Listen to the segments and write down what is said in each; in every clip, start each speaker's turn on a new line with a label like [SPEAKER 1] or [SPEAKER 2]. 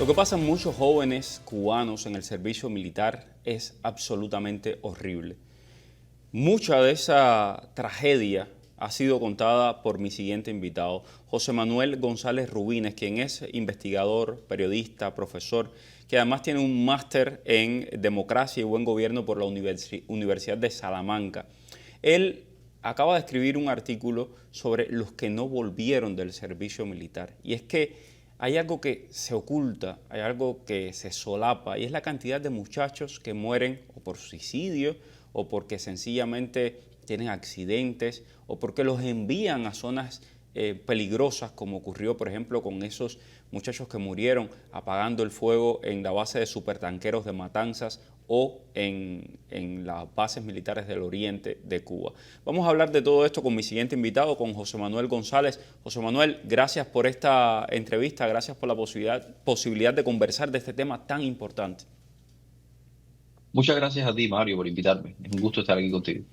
[SPEAKER 1] Lo que pasa en muchos jóvenes cubanos en el servicio militar es absolutamente horrible. Mucha de esa tragedia ha sido contada por mi siguiente invitado, José Manuel González Rubines, quien es investigador, periodista, profesor, que además tiene un máster en democracia y buen gobierno por la Universidad de Salamanca. Él acaba de escribir un artículo sobre los que no volvieron del servicio militar. Y es que hay algo que se oculta, hay algo que se solapa, y es la cantidad de muchachos que mueren o por suicidio, o porque sencillamente tienen accidentes, o porque los envían a zonas peligrosas, como ocurrió, por ejemplo, con esos muchachos que murieron apagando el fuego en la base de supertanqueros de Matanzas o en las bases militares del oriente de Cuba. Vamos a hablar de todo esto con mi siguiente invitado, con José Manuel González. José Manuel, gracias por esta entrevista, gracias por la posibilidad de conversar de este tema tan importante.
[SPEAKER 2] Muchas gracias a ti, Mario, por invitarme. Es un gusto estar aquí contigo.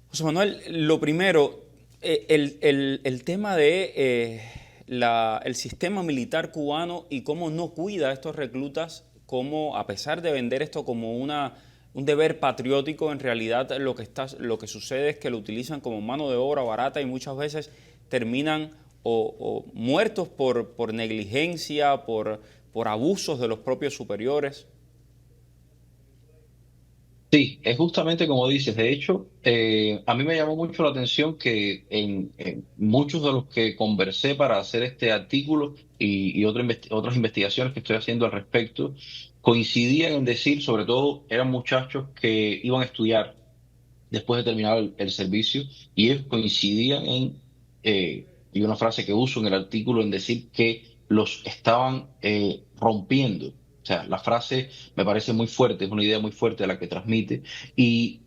[SPEAKER 1] José Manuel, lo primero, el tema de el sistema militar cubano y cómo no cuida a estos reclutas, cómo a pesar de vender esto como un deber patriótico, en realidad lo que sucede es que lo utilizan como mano de obra barata y muchas veces terminan o muertos por negligencia, por abusos de los propios superiores.
[SPEAKER 2] Sí, es justamente como dices. De hecho, a mí me llamó mucho la atención que en muchos de los que conversé para hacer este artículo y otras investigaciones que estoy haciendo al respecto, coincidían en decir, sobre todo, eran muchachos que iban a estudiar después de terminar el servicio y ellos coincidían y una frase que uso en el artículo en decir que los estaban rompiendo. O sea, la frase me parece muy fuerte, es una idea muy fuerte la que transmite y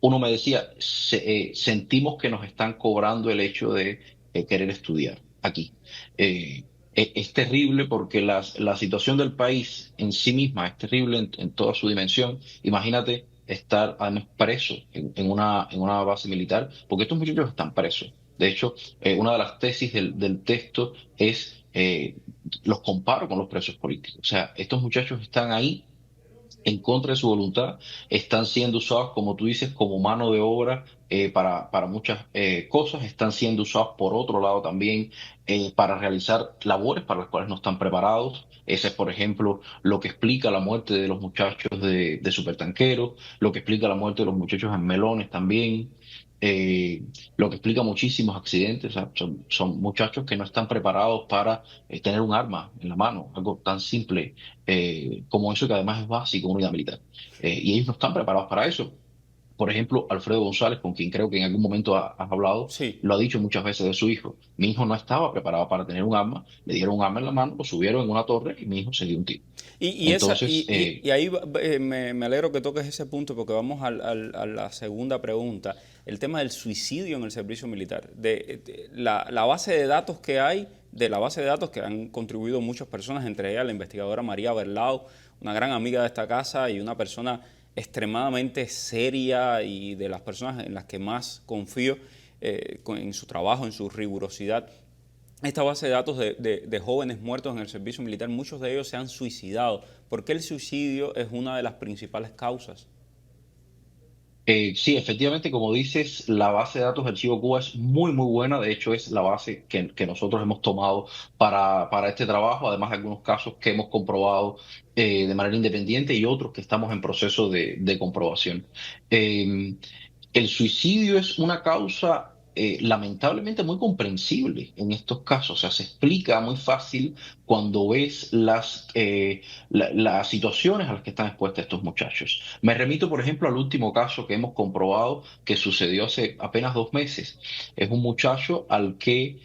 [SPEAKER 2] uno me decía, sentimos que nos están cobrando el hecho de querer estudiar aquí. Es terrible porque la situación del país en sí misma es terrible en toda su dimensión. Imagínate estar además preso en una base militar, porque estos muchachos están presos. De hecho, una de las tesis del texto es, los comparo con los presos políticos. O sea, estos muchachos están ahí en contra de su voluntad, están siendo usados, como tú dices, como mano de obra para muchas cosas, están siendo usados por otro lado también para realizar labores para las cuales no están preparados. Ese es, por ejemplo, lo que explica la muerte de los muchachos de supertanqueros, lo que explica la muerte de los muchachos en Melones también. eh, lo que explica muchísimos accidentes. O sea, son muchachos que no están preparados para tener un arma en la mano, algo tan simple como eso que además es básico en una unidad militar. Y ellos no están preparados para eso. Por ejemplo, Alfredo González, con quien creo que en algún momento has hablado,
[SPEAKER 1] Sí.
[SPEAKER 2] lo ha dicho muchas veces de su hijo. Mi hijo no estaba preparado para tener un arma, le dieron un arma en la mano, lo subieron en una torre y mi hijo se dio un tiro. Entonces,
[SPEAKER 1] Y ahí me alegro que toques ese punto porque vamos a la segunda pregunta, el tema del suicidio en el servicio militar, la base de datos que hay, de la base de datos que han contribuido muchas personas, entre ellas la investigadora María Berlao, una gran amiga de esta casa y una persona extremadamente seria y de las personas en las que más confío en su trabajo, en su rigurosidad. Esta base de datos de jóvenes muertos en el servicio militar, muchos de ellos se han suicidado. ¿Por qué el suicidio es una de las principales causas?
[SPEAKER 2] sí, efectivamente, como dices, la base de datos del Archivo Cuba es muy, muy buena. De hecho, es la base que nosotros hemos tomado para este trabajo, además de algunos casos que hemos comprobado de manera independiente y otros que estamos en proceso de comprobación. Eh, el suicidio es una causa lamentablemente muy comprensible en estos casos. O sea, se explica muy fácil cuando ves las situaciones a las que están expuestos estos muchachos. Me remito, por ejemplo, al último caso que hemos comprobado que sucedió hace apenas 2 meses. Es un muchacho al que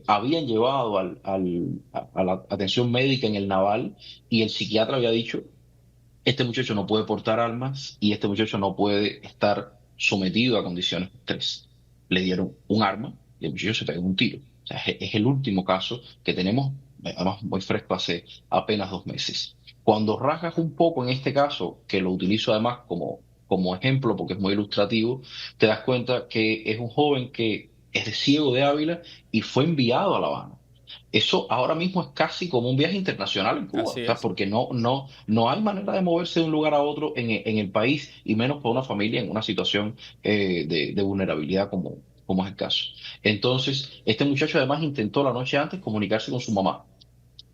[SPEAKER 2] habían llevado a la atención médica en el Naval y el psiquiatra había dicho, este muchacho no puede portar armas y este muchacho no puede estar sometido a condiciones de estrés. Le dieron un arma y el muchacho se pegó un tiro. O sea, es el último caso que tenemos, además muy fresco, hace apenas 2 meses. Cuando rasgas un poco en este caso, que lo utilizo además como ejemplo porque es muy ilustrativo, te das cuenta que es un joven que es de Ciego de Ávila y fue enviado a La Habana. eso ahora mismo es casi como un viaje internacional en Cuba,
[SPEAKER 1] Así
[SPEAKER 2] o sea,
[SPEAKER 1] es.
[SPEAKER 2] porque no hay manera de moverse de un lugar a otro en el país, y menos para una familia en una situación de vulnerabilidad como es el caso. Entonces, este muchacho además intentó la noche antes comunicarse con su mamá.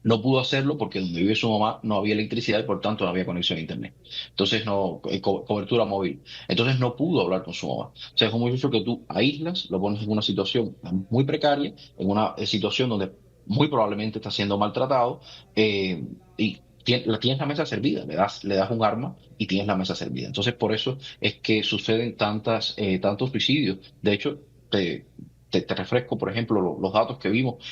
[SPEAKER 2] No pudo hacerlo porque donde vive su mamá no había electricidad y por tanto no había conexión a internet. Entonces no, cobertura móvil. Entonces no pudo hablar con su mamá. O sea, es un muchacho que tú aíslas, lo pones en una situación muy precaria, en una situación donde muy probablemente está siendo maltratado, y tienes la mesa servida, le das un arma y tienes la mesa servida. Entonces por eso es que suceden tantos suicidios. De hecho, te refresco, por ejemplo, los datos que vimos,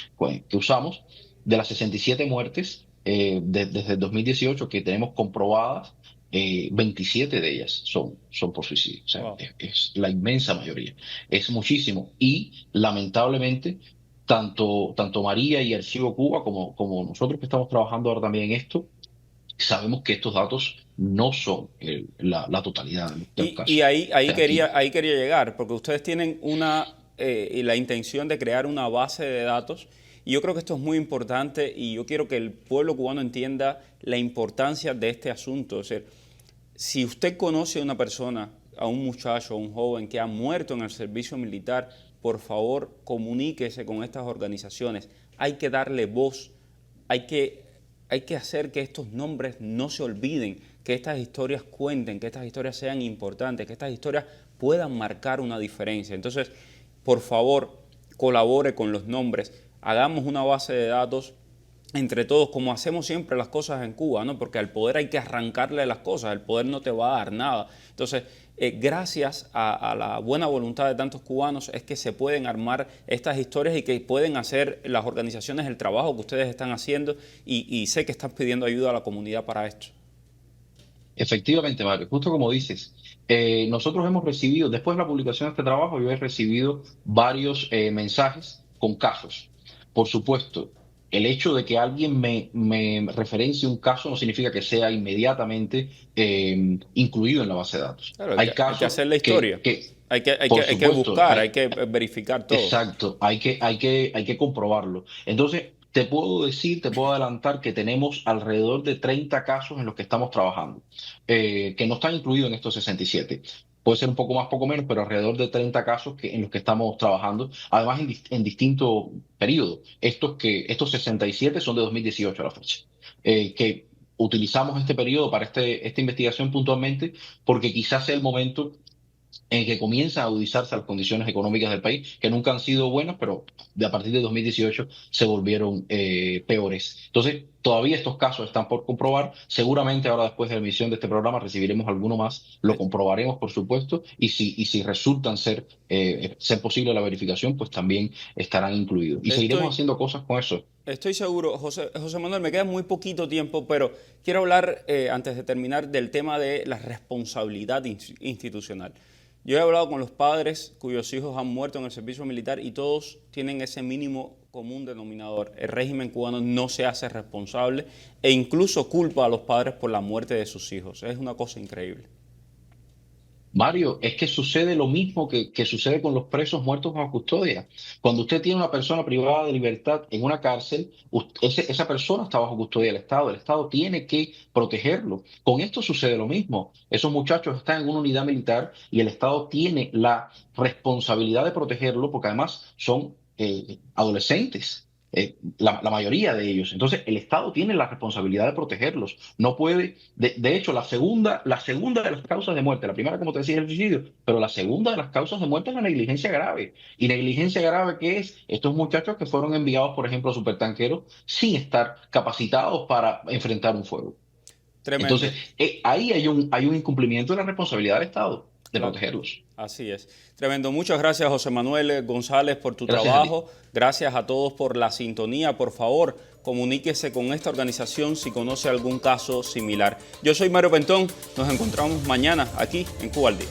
[SPEAKER 2] que usamos de las 67 muertes desde el 2018 que tenemos comprobadas, 27 de ellas son por suicidio. O sea,
[SPEAKER 1] Wow.
[SPEAKER 2] es la inmensa mayoría. Es muchísimo. Y lamentablemente, tanto María y Archivo Cuba como nosotros que estamos trabajando ahora también en esto, sabemos que estos datos no son la totalidad de los
[SPEAKER 1] Y
[SPEAKER 2] casos. O sea, aquí.
[SPEAKER 1] ahí quería llegar, porque ustedes tienen la intención de crear una base de datos, y yo creo que esto es muy importante, y yo quiero que el pueblo cubano entienda la importancia de este asunto. O sea, si usted conoce a una persona, a un muchacho, a un joven que ha muerto en el servicio militar, por favor, comuníquese con estas organizaciones. Hay que darle voz, hay que, hay que hacer que estos nombres no se olviden, que estas historias cuenten, que estas historias sean importantes, que estas historias puedan marcar una diferencia. Entonces, por favor, colabore con los nombres, hagamos una base de datos entre todos, como hacemos siempre las cosas en Cuba, ¿no? Porque al poder hay que arrancarle las cosas, el poder no te va a dar nada. Entonces, gracias a la buena voluntad de tantos cubanos es que se pueden armar estas historias y que pueden hacer las organizaciones el trabajo que ustedes están haciendo, y sé que están pidiendo ayuda a la comunidad para esto.
[SPEAKER 2] Efectivamente, Mario, justo como dices, nosotros hemos recibido, después de la publicación de este trabajo, yo he recibido varios mensajes con casos. Por supuesto, el hecho de que alguien me referencie un caso no significa que sea inmediatamente incluido en la base de datos.
[SPEAKER 1] Claro,
[SPEAKER 2] Hay
[SPEAKER 1] hay que
[SPEAKER 2] casos
[SPEAKER 1] hacer la historia,
[SPEAKER 2] por
[SPEAKER 1] hay que
[SPEAKER 2] supuesto,
[SPEAKER 1] buscar, hay que verificar todo.
[SPEAKER 2] exacto, hay que comprobarlo. Entonces, te puedo adelantar que tenemos alrededor de 30 casos en los que estamos trabajando, que no están incluidos en estos 67. Puede ser un poco más, poco menos, pero alrededor de 30 casos en los que estamos trabajando, además en distintos periodos. Estos 67 son de 2018 a la fecha, que utilizamos este periodo para esta investigación puntualmente, porque quizás sea el momento en que comienzan a agudizarse las condiciones económicas del país, que nunca han sido buenas, pero a partir de 2018 se volvieron peores. Entonces, todavía estos casos están por comprobar. Seguramente ahora, después de la emisión de este programa, recibiremos alguno más, lo comprobaremos, por supuesto, y si resultan ser posible la verificación, pues también estarán incluidos. Y seguiremos
[SPEAKER 1] Estoy,
[SPEAKER 2] haciendo cosas con eso.
[SPEAKER 1] Estoy seguro, José Manuel, me queda muy poquito tiempo, pero quiero hablar, antes de terminar, del tema de la responsabilidad institucional. Yo he hablado con los padres cuyos hijos han muerto en el servicio militar y todos tienen ese mínimo común denominador. El régimen cubano no se hace responsable e incluso culpa a los padres por la muerte de sus hijos. Es una cosa increíble.
[SPEAKER 2] Mario, es que sucede lo mismo que sucede con los presos muertos bajo custodia. Cuando usted tiene una persona privada de libertad en una cárcel, esa persona está bajo custodia del Estado. El Estado tiene que protegerlo. Con esto sucede lo mismo. Esos muchachos están en una unidad militar y el Estado tiene la responsabilidad de protegerlo porque además son adolescentes. La mayoría de ellos. Entonces, el Estado tiene la responsabilidad de protegerlos. No puede, de hecho, la segunda de las causas de muerte, la primera, como te decía, es el suicidio, pero la segunda de las causas de muerte es la negligencia grave. ¿Y negligencia grave qué es? Estos muchachos que fueron enviados, por ejemplo, a supertanqueros sin estar capacitados para enfrentar un fuego.
[SPEAKER 1] Tremendo.
[SPEAKER 2] Entonces, ahí hay un incumplimiento de la responsabilidad del Estado de
[SPEAKER 1] Claro.
[SPEAKER 2] protegerlos.
[SPEAKER 1] Así es. Tremendo. Muchas gracias, José Manuel González, por tu
[SPEAKER 2] Gracias a ti.
[SPEAKER 1] trabajo. Gracias a todos por la sintonía. Por favor, comuníquese con esta organización si conoce algún caso similar. Yo soy Mario Pentón. Nos encontramos mañana aquí en Cuba al Día.